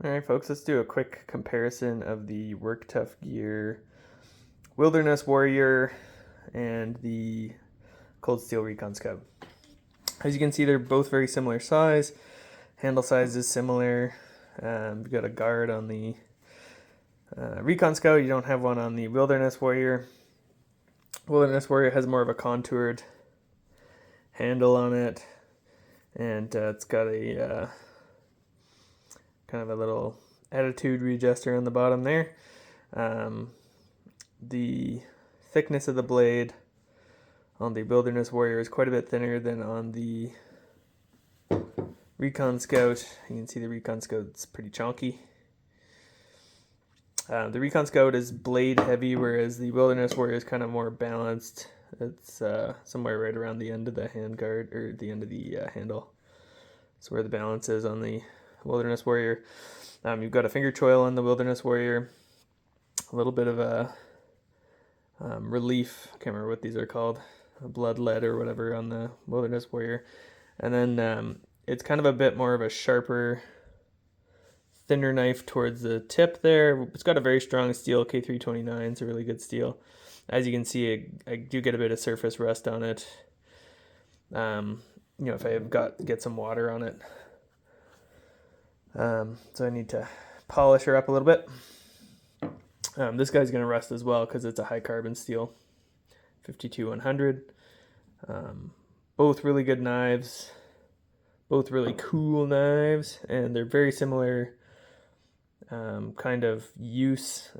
All right, folks, let's do a quick comparison of the Work Tough Gear Wilderness Warrior and the Cold Steel Recon Scout. As you can see, they're both very similar size. Handle size is similar. You've got a guard on the Recon Scout. You don't have one on the Wilderness Warrior. Wilderness Warrior has more of a contoured handle on it, and it's got a kind of a little attitude readjuster on the bottom there. The thickness of the blade on the Wilderness Warrior is quite a bit thinner than on the Recon Scout. You can see the Recon Scout's pretty chunky. The Recon Scout is blade heavy, whereas the Wilderness Warrior is kind of more balanced. It's somewhere right around the end of the handguard, or the end of the handle. That's where the balance is on the Wilderness Warrior. You've got a finger choil on the Wilderness Warrior, a little bit of a relief, I can't remember what these are called, a blood lead or whatever on the Wilderness Warrior. And then it's kind of a bit more of a sharper, thinner knife towards the tip there. It's got a very strong steel, K329, it's a really good steel. As you can see, I do get a bit of surface rust on it. If I get some water on it. So I need to polish her up a little bit. This guy's going to rust as well because it's a high carbon steel, 52-100. Both really good knives, both really cool knives, and they're very similar kind of use,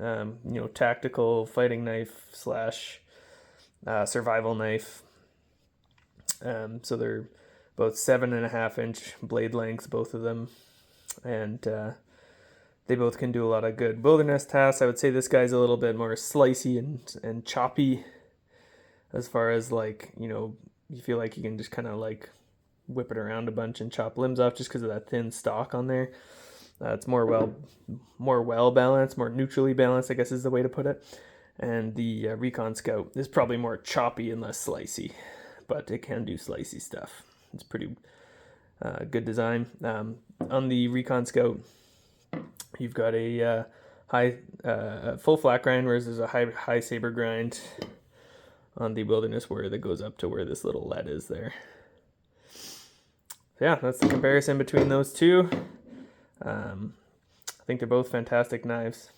tactical fighting knife slash survival knife. So they're both 7.5-inch blade lengths, both of them. And they both can do a lot of good wilderness tasks. I would say this guy's a little bit more slicey and choppy, as far as you feel like you can just kind of like whip it around a bunch and chop limbs off just because of that thin stock on there. It's more well balanced, more neutrally balanced, I guess is the way to put it. And the Recon Scout is probably more choppy and less slicey, but it can do slicey stuff. It's pretty good design. On the Recon Scout, you've got a full flat grind, whereas there's a high saber grind on the Wilderness Warrior that goes up to where this little lead is there. So yeah, that's the comparison between those two. I think they're both fantastic knives.